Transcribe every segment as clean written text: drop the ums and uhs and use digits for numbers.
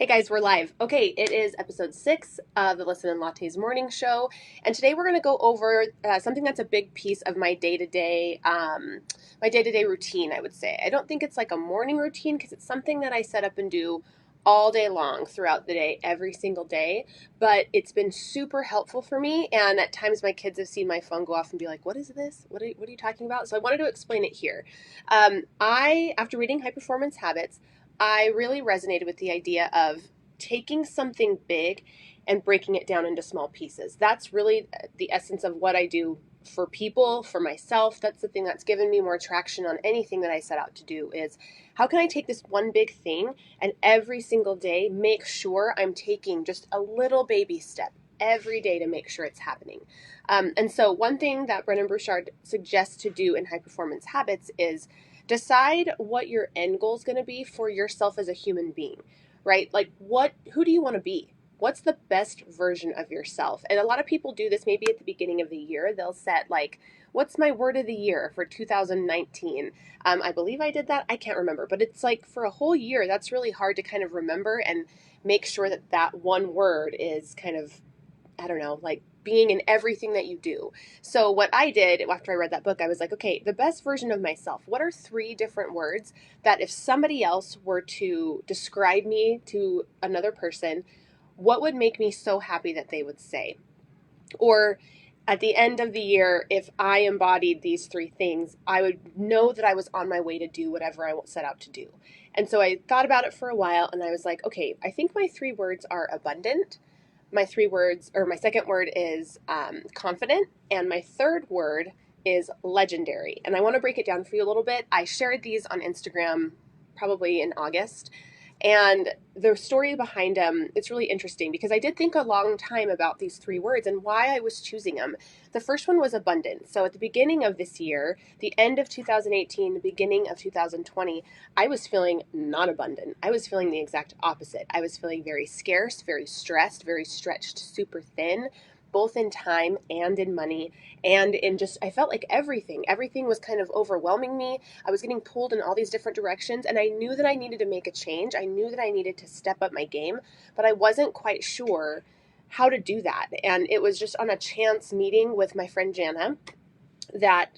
Hey guys, we're live. Okay, it is episode 6 of the Listen Lattes Morning Show, and today we're going to go over something that's a big piece of my day-to-day routine. I would say I don't think it's like a morning routine because it's something that I set up and do all day long throughout the day, every single day. But it's been super helpful for me, and at times my kids have seen my phone go off and be like, "What is this? What are you talking about?" So I wanted to explain it here. After reading High Performance Habits, I really resonated with the idea of taking something big and breaking it down into small pieces. That's really the essence of what I do for people, for myself. That's the thing that's given me more traction on anything that I set out to do is how can I take this one big thing and every single day make sure I'm taking just a little baby step every day to make sure it's happening. And so one thing that Brennan Burchard suggests to do in High Performance Habits is decide what your end goal is going to be for yourself as a human being, right? Like who do you want to be? What's the best version of yourself? And a lot of people do this maybe at the beginning of the year. They'll set like, what's my word of the year for 2019? I believe I did that. I can't remember, but it's like for a whole year, that's really hard to kind of remember and make sure that that one word is kind of, I don't know, like being in everything that you do. So what I did after I read that book, I was like, okay, the best version of myself. What are 3 different words that if somebody else were to describe me to another person, what would make me so happy that they would say? Or at the end of the year, if I embodied these 3 things, I would know that I was on my way to do whatever I set out to do. And so I thought about it for a while and I was like, okay, I think my 3 words are abundant. My second word is confident, and my third word is legendary. And I want to break it down for you a little bit. I shared these on Instagram probably in August. And the story behind them, it's really interesting because I did think a long time about these 3 words and why I was choosing them. The first one was abundance. So at the beginning of this year, the end of 2018, the beginning of 2020, I was feeling not abundant. I was feeling the exact opposite. I was feeling very scarce, very stressed, very stretched, super thin, both in time and in money and in just, I felt like everything was kind of overwhelming me. I was getting pulled in all these different directions and I knew that I needed to make a change. I knew that I needed to step up my game, but I wasn't quite sure how to do that. And it was just on a chance meeting with my friend Jana that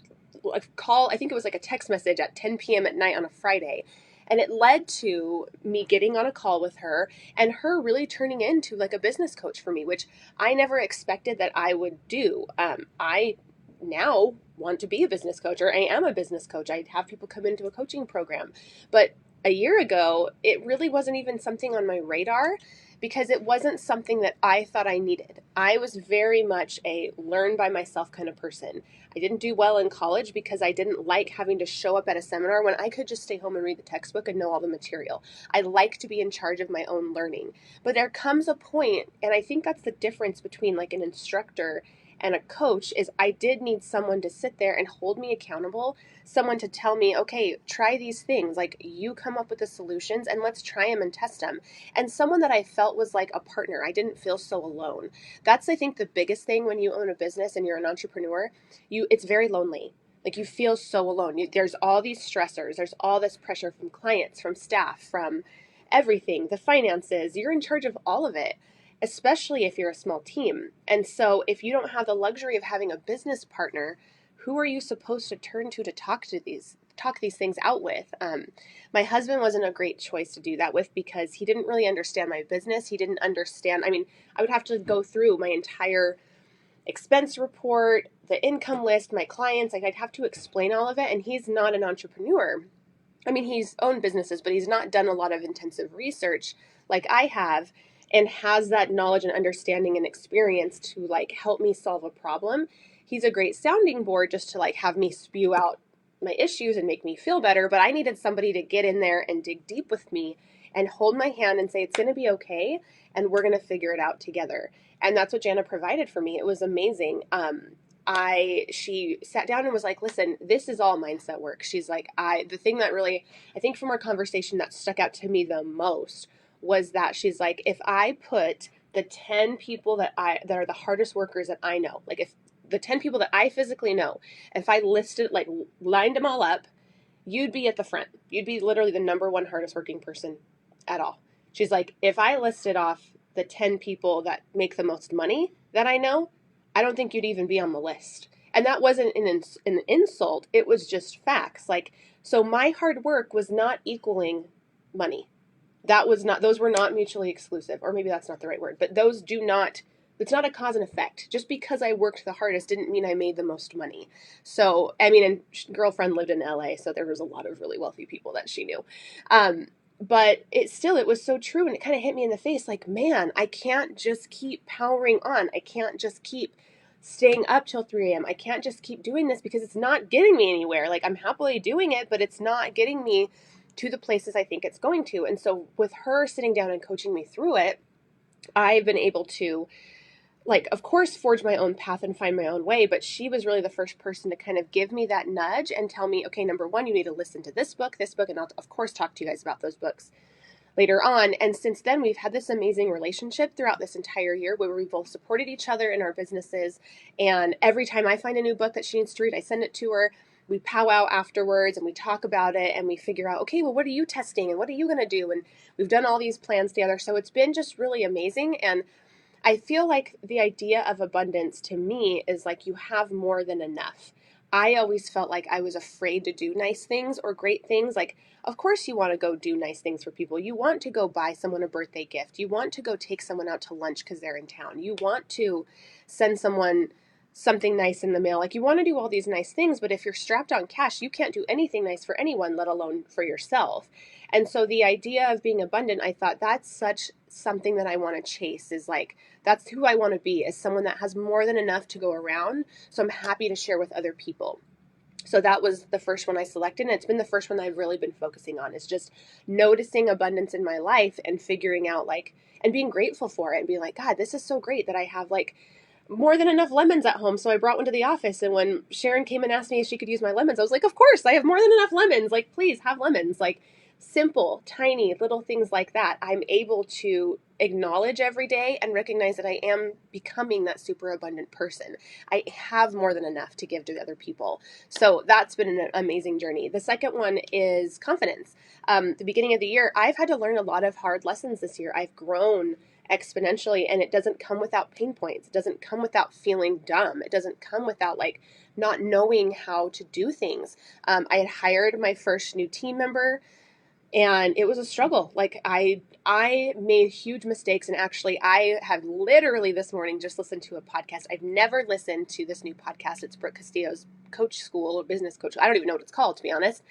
I think it was like a text message at 10 p.m. at night on a Friday. And it led to me getting on a call with her and her really turning into like a business coach for me, which I never expected that I would do. I now want to be a business coach, or I am a business coach. I have people come into a coaching program. But a year ago, it really wasn't even something on my radar because it wasn't something that I thought I needed. I was very much a learn by myself kind of person. I didn't do well in college because I didn't like having to show up at a seminar when I could just stay home and read the textbook and know all the material. I like to be in charge of my own learning. But there comes a point, and I think that's the difference between like an instructor and a coach, is I did need someone to sit there and hold me accountable, someone to tell me, okay, try these things, like you come up with the solutions and let's try them and test them. And someone that I felt was like a partner. I didn't feel so alone. That's, I think, the biggest thing when you own a business and you're an entrepreneur. It's very lonely. Like you feel so alone. There's all these stressors. There's all this pressure from clients, from staff, from everything, the finances. You're in charge of all of it, especially if you're a small team. And so if you don't have the luxury of having a business partner, who are you supposed to turn to talk these things out with? My husband wasn't a great choice to do that with because he didn't really understand my business. He didn't understand. I mean, I would have to go through my entire expense report, the income list, my clients. Like I'd have to explain all of it. And he's not an entrepreneur. I mean, he's owned businesses, but he's not done a lot of intensive research like I have and has that knowledge and understanding and experience to like help me solve a problem. He's a great sounding board just to like have me spew out my issues and make me feel better, but I needed somebody to get in there and dig deep with me and hold my hand and say, it's going to be okay and we're going to figure it out together. And that's what Jana provided for me. It was amazing. She sat down and was like, listen, this is all mindset work. She's like, the thing that really, I think from our conversation that stuck out to me the most was that she's like, if I put the 10 people that are the hardest workers that I know, like if the 10 people that I physically know, if I listed, like lined them all up, you'd be at the front. You'd be literally the number 1 hardest working person at all. She's like, if I listed off the 10 people that make the most money that I know, I don't think you'd even be on the list. And that wasn't an insult. It was just facts. Like, so my hard work was not equaling money. Those were not mutually exclusive, or maybe that's not the right word, but it's not a cause and effect. Just because I worked the hardest didn't mean I made the most money. So, I mean, and girlfriend lived in LA, so there was a lot of really wealthy people that she knew. But it was so true, and it kind of hit me in the face like, man, I can't just keep powering on. I can't just keep staying up till 3 a.m. I can't just keep doing this because it's not getting me anywhere. Like, I'm happily doing it, but it's not getting me to the places I think it's going to. And so with her sitting down and coaching me through it, I've been able to, like, of course, forge my own path and find my own way. But she was really the first person to kind of give me that nudge and tell me, okay, number one, you need to listen to this book, and I'll, of course, talk to you guys about those books later on. And since then, we've had this amazing relationship throughout this entire year where we both supported each other in our businesses. And every time I find a new book that she needs to read, I send it to her. We powwow afterwards and we talk about it and we figure out, okay, well, what are you testing and what are you going to do? And we've done all these plans together. So it's been just really amazing. And I feel like the idea of abundance to me is like you have more than enough. I always felt like I was afraid to do nice things or great things. Like, of course you want to go do nice things for people. You want to go buy someone a birthday gift. You want to go take someone out to lunch because they're in town. You want to send someone something nice in the mail. Like, you want to do all these nice things, but if you're strapped on cash, you can't do anything nice for anyone, let alone for yourself. And so the idea of being abundant, I thought that's such something that I want to chase, is like, that's who I want to be, as someone that has more than enough to go around. So I'm happy to share with other people. So that was the first one I selected, and it's been the first one that I've really been focusing on, is just noticing abundance in my life and figuring out, like, and being grateful for it and being like, God, this is so great that I have like more than enough lemons at home. So I brought one to the office, and when Sharon came and asked me if she could use my lemons, I was like, of course, I have more than enough lemons. Like, please have lemons. Like, simple, tiny little things like that, I'm able to acknowledge every day and recognize that I am becoming that super abundant person. I have more than enough to give to other people. So that's been an amazing journey. The second one is confidence. The beginning of the year, I've had to learn a lot of hard lessons this year. I've grown exponentially, and it doesn't come without pain points. It doesn't come without feeling dumb. It doesn't come without like not knowing how to do things. I had hired my first new team member, and it was a struggle. Like, I made huge mistakes, and actually I have literally this morning just listened to a podcast. I've never listened to this new podcast. It's Brooke Castillo's Coach School, or Business Coach. I don't even know what it's called, to be honest.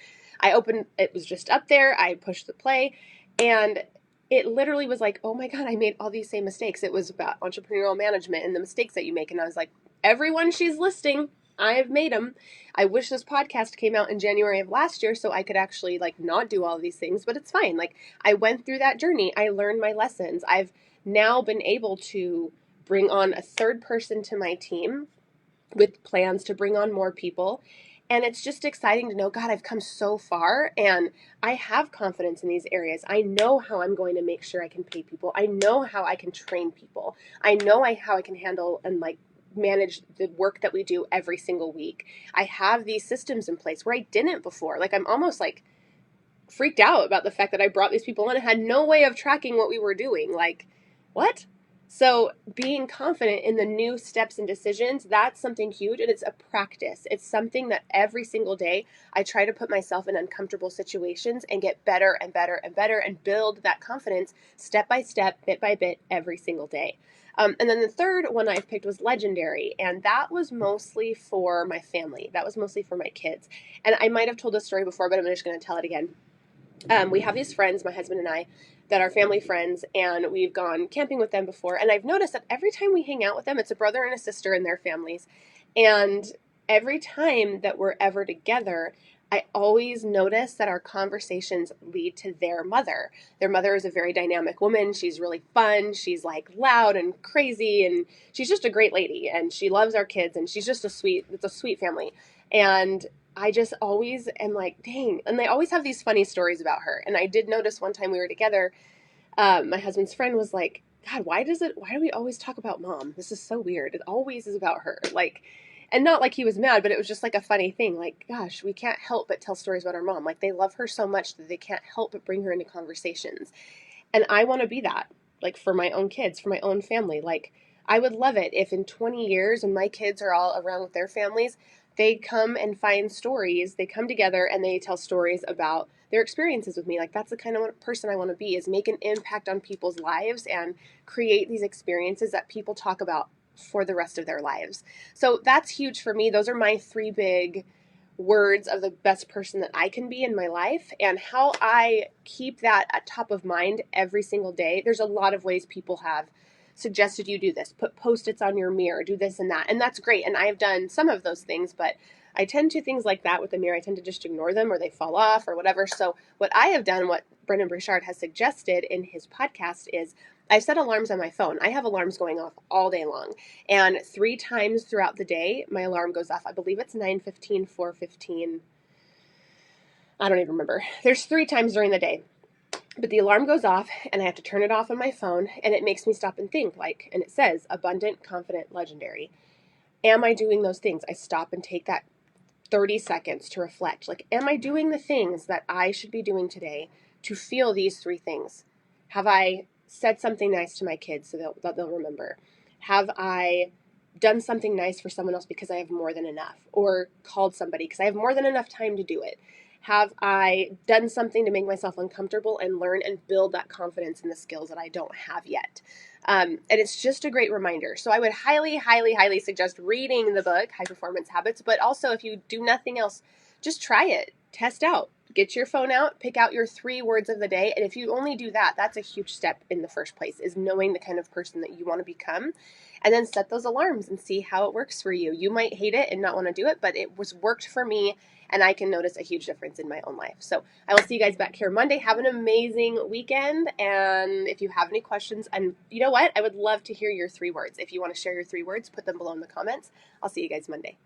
It was just up there. I pushed the play, and it literally was like, oh my God, I made all these same mistakes. It was about entrepreneurial management and the mistakes that you make. And I was like, everyone she's listing, I have made them. I wish this podcast came out in January of last year so I could actually like not do all of these things, but it's fine. Like, I went through that journey. I learned my lessons. I've now been able to bring on a third person to my team with plans to bring on more people. And it's just exciting to know, God, I've come so far, and I have confidence in these areas. I know how I'm going to make sure I can pay people. I know how I can train people. I know how I can handle and like manage the work that we do every single week. I have these systems in place where I didn't before. Like, I'm almost like freaked out about the fact that I brought these people on and had no way of tracking what we were doing. Like, what? So being confident in the new steps and decisions, that's something huge, and it's a practice. It's something that every single day I try to put myself in uncomfortable situations and get better and better and better and build that confidence step by step, bit by bit, every single day. And then the third one I've picked was legendary, and that was mostly for my family. That was mostly for my kids. And I might have told this story before, but I'm just going to tell it again. We have these friends, my husband and I, that are family friends, and we've gone camping with them before. And I've noticed that every time we hang out with them, it's a brother and a sister and their families. And every time that we're ever together, I always notice that our conversations lead to their mother. Their mother is a very dynamic woman. She's really fun. She's like loud and crazy, and she's just a great lady, and she loves our kids, and she's just it's a sweet family. And I just always am like, dang. And they always have these funny stories about her. And I did notice one time we were together, my husband's friend was like, God, why do we always talk about mom? This is so weird. It always is about her. Like, and not like he was mad, but it was just like a funny thing. Like, gosh, we can't help but tell stories about our mom. Like, they love her so much that they can't help but bring her into conversations. And I want to be that, like for my own kids, for my own family. Like I would love it if in 20 years when my kids are all around with their families, they come and find stories, they come together and they tell stories about their experiences with me. Like that's the kind of person I want to be, is make an impact on people's lives and create these experiences that people talk about for the rest of their lives. So that's huge for me. Those are my three big words of the best person that I can be in my life, and how I keep that at top of mind every single day. There's a lot of ways people have suggested you do this. Put post-its on your mirror, do this and that. And that's great. And I have done some of those things, but I tend to things like that with the mirror. I tend to just ignore them or they fall off or whatever. So what I have done, what Brendan Burchard has suggested in his podcast, is I've set alarms on my phone. I have alarms going off all day long. And 3 times throughout the day, my alarm goes off. I believe it's 9:15, 4:15. I don't even remember. There's 3 times during the day. But the alarm goes off and I have to turn it off on my phone, and it makes me stop and think, like, and it says abundant, confident, legendary. Am I doing those things? I stop and take that 30 seconds to reflect. Like, am I doing the things that I should be doing today to feel these 3 things? Have I said something nice to my kids so that they'll remember? Have I done something nice for someone else because I have more than enough? Or called somebody because I have more than enough time to do it? Have I done something to make myself uncomfortable and learn and build that confidence in the skills that I don't have yet? And it's just a great reminder. So I would highly, highly, highly suggest reading the book, High Performance Habits. But also, if you do nothing else, just try it. Test out. Get your phone out. Pick out your 3 words of the day. And if you only do that, that's a huge step in the first place, is knowing the kind of person that you want to become. And then set those alarms and see how it works for you. You might hate it and not want to do it, but it was worked for me. And I can notice a huge difference in my own life. So I will see you guys back here Monday. Have an amazing weekend. And if you have any questions, and you know what? I would love to hear your 3 words. If you want to share your 3 words, put them below in the comments. I'll see you guys Monday.